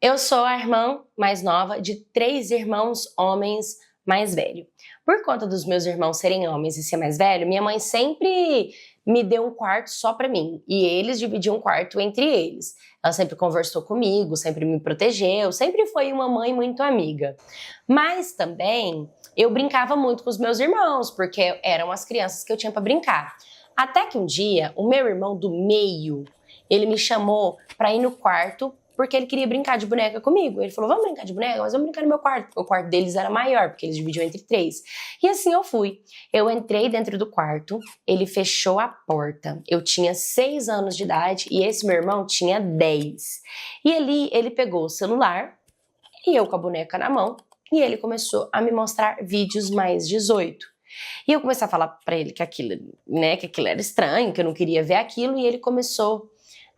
Eu sou a irmã mais nova de 3 irmãos homens mais velhos. Por conta dos meus irmãos serem homens e ser mais velho, minha mãe sempre me deu um quarto só pra mim. E eles dividiam um quarto entre eles. Ela sempre conversou comigo, sempre me protegeu, sempre foi uma mãe muito amiga. Mas também eu brincava muito com os meus irmãos, porque eram as crianças que eu tinha pra brincar. Até que um dia, o meu irmão do meio, ele me chamou pra ir no quarto porque ele queria brincar de boneca comigo. Ele falou, vamos brincar de boneca? Mas vamos brincar no meu quarto, porque o quarto deles era maior, porque eles dividiam entre 3. E assim eu fui. Eu entrei dentro do quarto, ele fechou a porta. Eu tinha 6 anos de idade e esse meu irmão tinha 10. E ali ele pegou o celular e eu com a boneca na mão e ele começou a me mostrar vídeos mais 18. E eu comecei a falar pra ele que aquilo era estranho, que eu não queria ver aquilo, e ele começou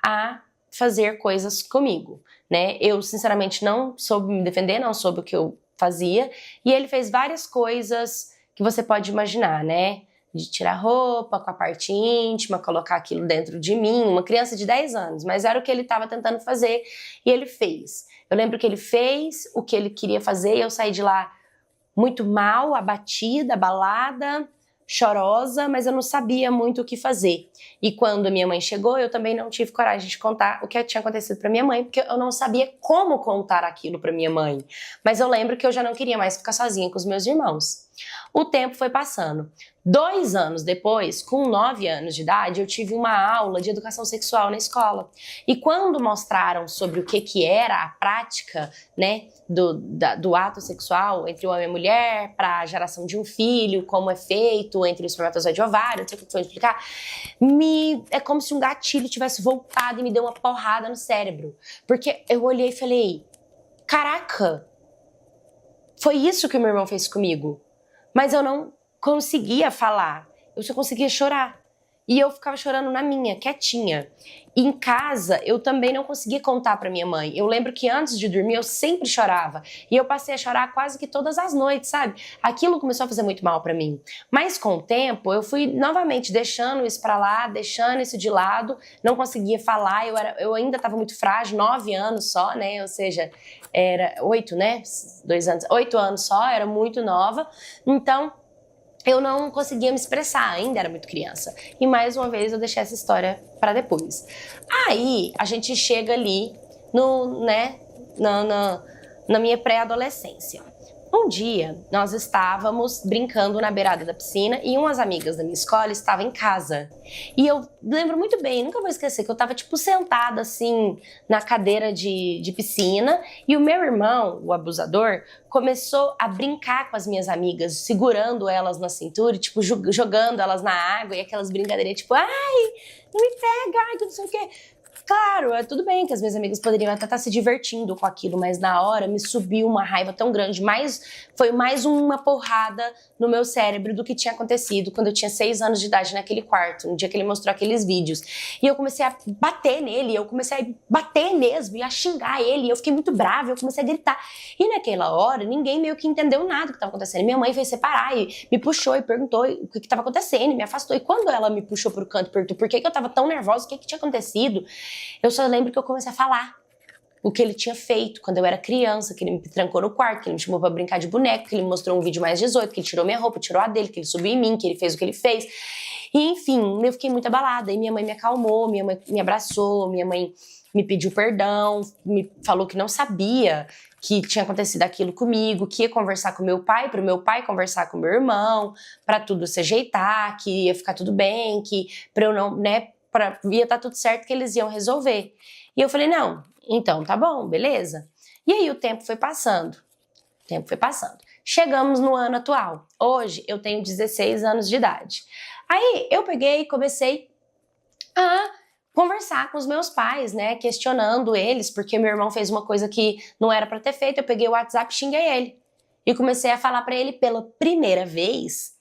a fazer coisas comigo, né? Eu, sinceramente, não soube me defender, não soube o que eu fazia, e ele fez várias coisas que você pode imaginar, né? De tirar roupa com a parte íntima, colocar aquilo dentro de mim, uma criança de 10 anos, mas era o que ele estava tentando fazer, e ele fez. Eu lembro que ele fez o que ele queria fazer, e eu saí de lá muito mal, abatida, abalada, chorosa, mas eu não sabia muito o que fazer. E quando minha mãe chegou, eu também não tive coragem de contar o que tinha acontecido para minha mãe, porque eu não sabia como contar aquilo para minha mãe. Mas eu lembro que eu já não queria mais ficar sozinha com os meus irmãos. O tempo foi passando. 2 anos depois, com 9 anos de idade, eu tive uma aula de educação sexual na escola. E quando mostraram sobre o que era a prática, né, do ato sexual entre o homem e a mulher, para a geração de um filho, como é feito entre o espermatozoide e o ovário, não sei o que foi explicar, é como se um gatilho tivesse voltado e me deu uma porrada no cérebro. Porque eu olhei e falei, caraca, foi isso que o meu irmão fez comigo. Mas eu não conseguia falar, eu só conseguia chorar. E eu ficava chorando na minha, quietinha. E em casa, eu também não conseguia contar pra minha mãe. Eu lembro que antes de dormir, eu sempre chorava. E eu passei a chorar quase que todas as noites, sabe? Aquilo começou a fazer muito mal pra mim. Mas com o tempo, eu fui novamente deixando isso pra lá, deixando isso de lado. Não conseguia falar, eu ainda estava muito frágil, 9 anos só, né? Ou seja, era 8, né? 2 anos, 8 anos só, era muito nova. Então, eu não conseguia me expressar, ainda era muito criança. E mais uma vez eu deixei essa história para depois. Aí a gente chega ali na minha pré-adolescência. Um dia nós estávamos brincando na beirada da piscina e umas amigas da minha escola estavam em casa. E eu lembro muito bem, nunca vou esquecer, que eu estava tipo sentada assim na cadeira de piscina e o meu irmão, o abusador, começou a brincar com as minhas amigas, segurando elas na cintura, tipo jogando elas na água e aquelas brincadeiras tipo, ai, não me pega, ai, não sei o quê. Claro, tudo bem que as minhas amigas poderiam até estar se divertindo com aquilo, mas na hora me subiu uma raiva tão grande, foi mais uma porrada no meu cérebro do que tinha acontecido quando eu tinha 6 anos de idade naquele quarto, no dia que ele mostrou aqueles vídeos. E eu comecei a bater nele, eu comecei a bater mesmo e a xingar ele, eu fiquei muito brava, eu comecei a gritar. E naquela hora, ninguém meio que entendeu nada do que estava acontecendo. Minha mãe veio separar e me puxou e perguntou o que estava acontecendo, me afastou. E quando ela me puxou pro canto e perguntou por que eu estava tão nervosa, o que tinha acontecido, eu só lembro que eu comecei a falar o que ele tinha feito quando eu era criança, que ele me trancou no quarto, que ele me chamou pra brincar de boneco, que ele me mostrou um vídeo mais 18, que ele tirou minha roupa, tirou a dele, que ele subiu em mim, que ele fez o que ele fez. E enfim, eu fiquei muito abalada. E minha mãe me acalmou, minha mãe me abraçou, minha mãe me pediu perdão, me falou que não sabia que tinha acontecido aquilo comigo, que ia conversar com meu pai, pro meu pai conversar com meu irmão, pra tudo se ajeitar, que ia ficar tudo bem, que pra eu não, né, ia estar tudo certo, que eles iam resolver. E eu falei, não, então tá bom, beleza. E aí o tempo foi passando. Chegamos no ano atual. Hoje eu tenho 16 anos de idade. Aí eu peguei e comecei a conversar com os meus pais, né, questionando eles, porque meu irmão fez uma coisa que não era pra ter feito. Eu peguei o WhatsApp e xinguei ele. E comecei a falar pra ele pela primeira vez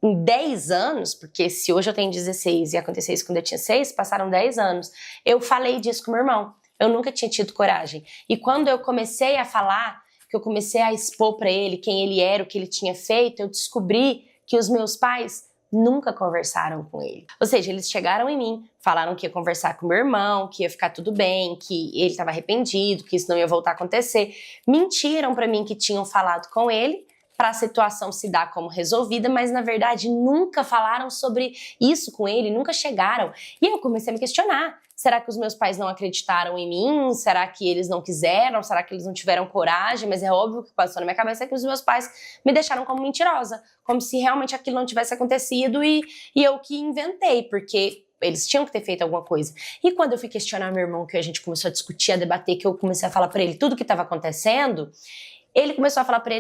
em 10 anos, porque se hoje eu tenho 16 e aconteceu isso quando eu tinha 6, passaram 10 anos, eu falei disso com meu irmão. Eu nunca tinha tido coragem. E quando eu comecei a falar, que eu comecei a expor pra ele quem ele era, o que ele tinha feito, eu descobri que os meus pais nunca conversaram com ele. Ou seja, eles chegaram em mim, falaram que ia conversar com meu irmão, que ia ficar tudo bem, que ele estava arrependido, que isso não ia voltar a acontecer. Mentiram pra mim que tinham falado com ele, para a situação se dar como resolvida, mas na verdade nunca falaram sobre isso com ele, nunca chegaram. E eu comecei a me questionar. Será que os meus pais não acreditaram em mim? Será que eles não quiseram? Será que eles não tiveram coragem? Mas é óbvio que passou na minha cabeça é que os meus pais me deixaram como mentirosa, como se realmente aquilo não tivesse acontecido e eu que inventei, porque eles tinham que ter feito alguma coisa. E quando eu fui questionar meu irmão, que a gente começou a discutir, a debater, que eu comecei a falar pra ele tudo o que estava acontecendo, ele começou a falar pra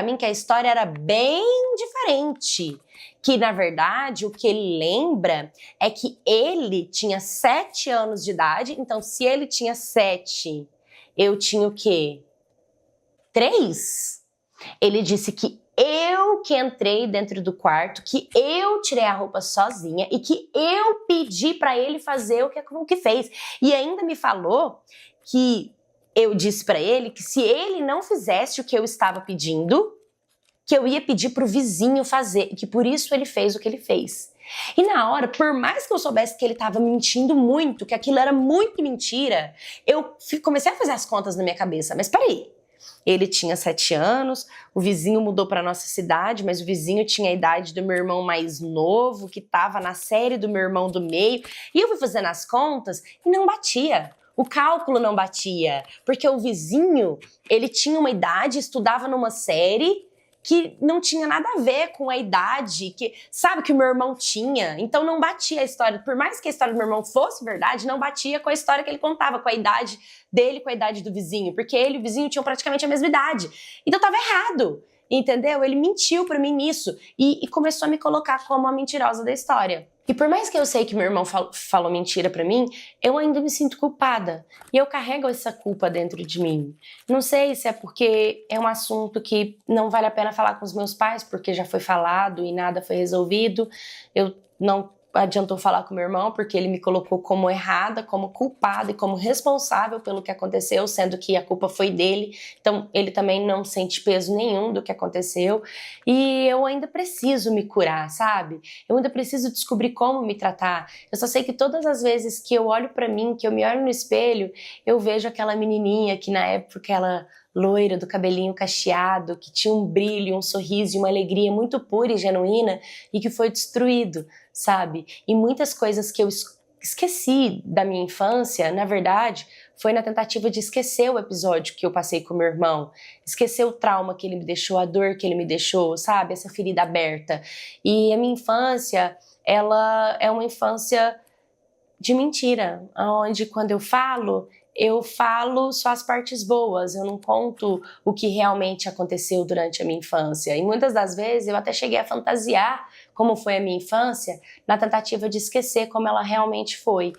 mim que a história era bem diferente. Que, na verdade, o que ele lembra é que ele tinha 7 anos de idade. Então, se ele tinha 7, eu tinha o quê? 3? Ele disse que eu que entrei dentro do quarto, que eu tirei a roupa sozinha e que eu pedi pra ele fazer o que fez. E ainda me falou que eu disse pra ele que se ele não fizesse o que eu estava pedindo, que eu ia pedir pro vizinho fazer, e que por isso ele fez o que ele fez. E na hora, por mais que eu soubesse que ele estava mentindo muito, que aquilo era muito mentira, eu comecei a fazer as contas na minha cabeça. Mas peraí, ele tinha 7 anos, o vizinho mudou pra nossa cidade, mas o vizinho tinha a idade do meu irmão mais novo, que estava na série do meu irmão do meio, e eu fui fazendo as contas e não batia. O cálculo não batia, porque o vizinho, ele tinha uma idade, estudava numa série que não tinha nada a ver com a idade que, sabe, que o meu irmão tinha. Então não batia a história. Por mais que a história do meu irmão fosse verdade, não batia com a história que ele contava, com a idade dele, com a idade do vizinho. Porque ele e o vizinho tinham praticamente a mesma idade. Então tava errado, entendeu? Ele mentiu pra mim nisso e começou a me colocar como a mentirosa da história. E por mais que eu sei que meu irmão falou mentira pra mim, eu ainda me sinto culpada. E eu carrego essa culpa dentro de mim. Não sei se é porque é um assunto que não vale a pena falar com os meus pais, porque já foi falado e nada foi resolvido. Eu não adiantou falar com meu irmão, porque ele me colocou como errada, como culpada e como responsável pelo que aconteceu, sendo que a culpa foi dele. Então, ele também não sente peso nenhum do que aconteceu. E eu ainda preciso me curar, sabe? Eu ainda preciso descobrir como me tratar. Eu só sei que todas as vezes que eu olho pra mim, que eu me olho no espelho, eu vejo aquela menininha que na época ela loira, do cabelinho cacheado, que tinha um brilho, um sorriso e uma alegria muito pura e genuína e que foi destruído, sabe? E muitas coisas que eu esqueci da minha infância, na verdade, foi na tentativa de esquecer o episódio que eu passei com meu irmão, esquecer o trauma que ele me deixou, a dor que ele me deixou, sabe? Essa ferida aberta. E a minha infância, ela é uma infância de mentira, onde quando eu falo só as partes boas, eu não conto o que realmente aconteceu durante a minha infância. E muitas das vezes eu até cheguei a fantasiar como foi a minha infância, na tentativa de esquecer como ela realmente foi.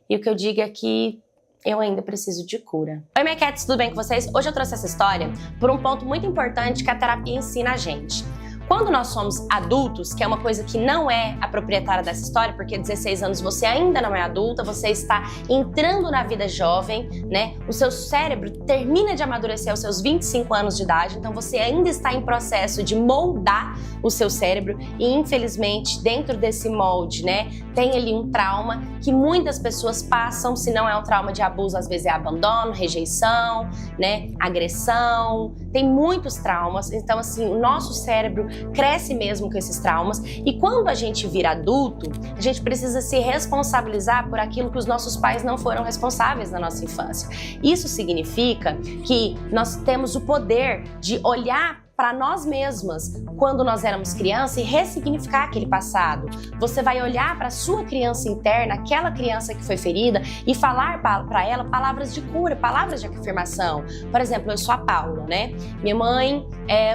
E o que eu digo é que eu ainda preciso de cura. Oi, minha cats, tudo bem com vocês? Hoje eu trouxe essa história por um ponto muito importante que a terapia ensina a gente. Quando nós somos adultos, que é uma coisa que não é a proprietária dessa história, porque 16 anos você ainda não é adulta, você está entrando na vida jovem, né? O seu cérebro termina de amadurecer aos seus 25 anos de idade, então você ainda está em processo de moldar o seu cérebro e, infelizmente, dentro desse molde, né, tem ali um trauma que muitas pessoas passam, se não é um trauma de abuso, às vezes é abandono, rejeição, né, agressão, tem muitos traumas, então assim, o nosso cérebro cresce mesmo com esses traumas e quando a gente vira adulto, a gente precisa se responsabilizar por aquilo que os nossos pais não foram responsáveis na nossa infância. Isso significa que nós temos o poder de olhar para nós mesmas quando nós éramos criança e ressignificar aquele passado. Você vai olhar para a sua criança interna, aquela criança que foi ferida, e falar para ela palavras de cura, palavras de afirmação. Por exemplo, eu sou a Paula, né? Minha mãe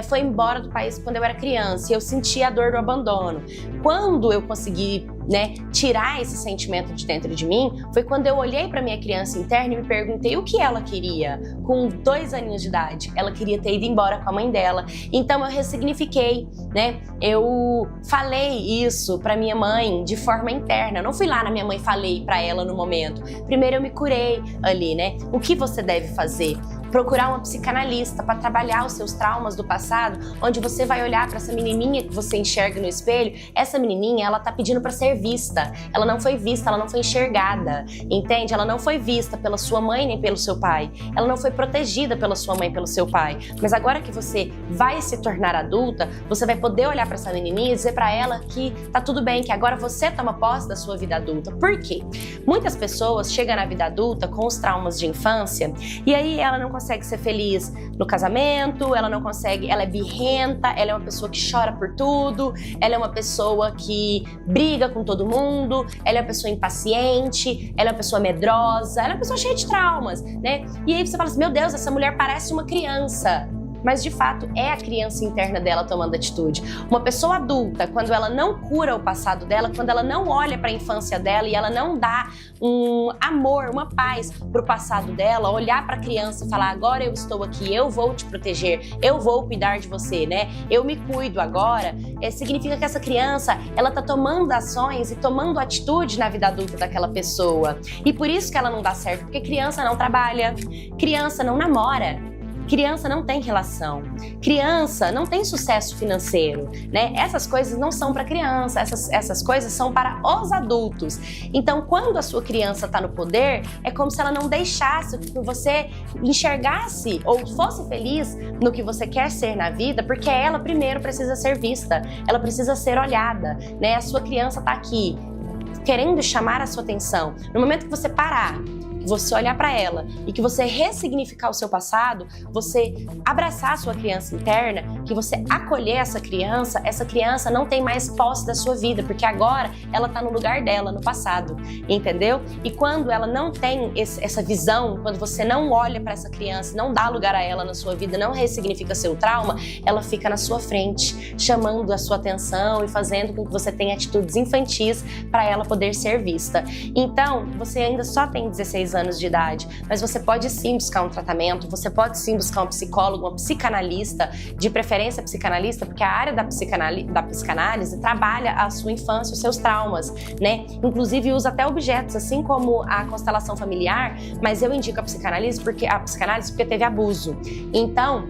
foi embora do país quando eu era criança e eu senti a dor do abandono. Quando eu consegui, né, tirar esse sentimento de dentro de mim, foi quando eu olhei para minha criança interna e me perguntei o que ela queria. Com 2 aninhos de idade, ela queria ter ido embora com a mãe dela. Então eu ressignifiquei, né? Eu falei isso para minha mãe de forma interna. Eu não fui lá na minha mãe e falei para ela no momento. Primeiro eu me curei ali, né? O que você deve fazer? procurar uma psicanalista para trabalhar os seus traumas do passado, onde você vai olhar para essa menininha que você enxerga no espelho. Essa menininha, ela tá pedindo para ser vista. Ela não foi vista, ela não foi enxergada, entende? Ela não foi vista pela sua mãe nem pelo seu pai. Ela não foi protegida pela sua mãe e pelo seu pai. Mas agora que você vai se tornar adulta, você vai poder olhar para essa menininha e dizer para ela que tá tudo bem, que agora você toma posse da sua vida adulta. Por quê? Muitas pessoas chegam na vida adulta com os traumas de infância e aí ela não consegue ser feliz no casamento, ela não consegue, ela é birrenta, ela é uma pessoa que chora por tudo, ela é uma pessoa que briga com todo mundo, ela é uma pessoa impaciente, ela é uma pessoa medrosa, ela é uma pessoa cheia de traumas, né? E aí você fala assim, meu Deus, essa mulher parece uma criança. Mas de fato é a criança interna dela tomando atitude. Uma pessoa adulta, quando ela não cura o passado dela, quando ela não olha para a infância dela e ela não dá um amor, uma paz pro passado dela, olhar para a criança e falar, agora eu estou aqui, eu vou te proteger, eu vou cuidar de você, né? Eu me cuido agora. Significa que essa criança, ela tá tomando ações e tomando atitude na vida adulta daquela pessoa. E por isso que ela não dá certo, porque criança não trabalha, criança não namora. Criança não tem relação, criança não tem sucesso financeiro, né? Essas coisas não são para criança, essas coisas são para os adultos. Então, quando a sua criança está no poder, é como se ela não deixasse que você enxergasse ou fosse feliz no que você quer ser na vida, porque ela primeiro precisa ser vista, ela precisa ser olhada, né? A sua criança está aqui querendo chamar a sua atenção. No momento que você parar, você olhar para ela e que você ressignificar o seu passado, você abraçar a sua criança interna, que você acolher essa criança não tem mais posse da sua vida, porque agora ela tá no lugar dela, no passado, entendeu? E quando ela não tem essa visão, quando você não olha para essa criança, não dá lugar a ela na sua vida, não ressignifica seu trauma, ela fica na sua frente, chamando a sua atenção e fazendo com que você tenha atitudes infantis para ela poder ser vista. Então, você ainda só tem 16 anos de idade, mas você pode sim buscar um tratamento, você pode sim buscar um psicólogo, uma psicanalista, de preferência psicanalista, porque a área da psicanálise trabalha a sua infância, os seus traumas, né? Inclusive usa até objetos, assim como a constelação familiar, mas eu indico a psicanálise porque teve abuso. Então,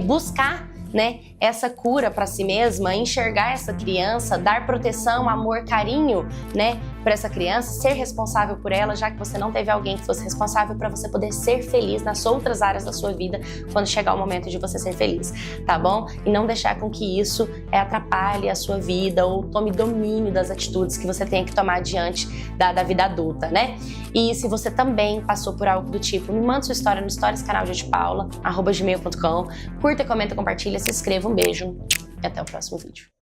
buscar, né, essa cura para si mesma, enxergar essa criança, dar proteção, amor, carinho, né, para essa criança, ser responsável por ela, já que você não teve alguém que fosse responsável para você poder ser feliz nas outras áreas da sua vida quando chegar o momento de você ser feliz, tá bom? E não deixar com que isso atrapalhe a sua vida ou tome domínio das atitudes que você tem que tomar diante da vida adulta, né? E se você também passou por algo do tipo, me manda sua história no Stories canal de Paula, @gmail.com, curta, comenta, compartilha, se inscreva, um beijo e até o próximo vídeo.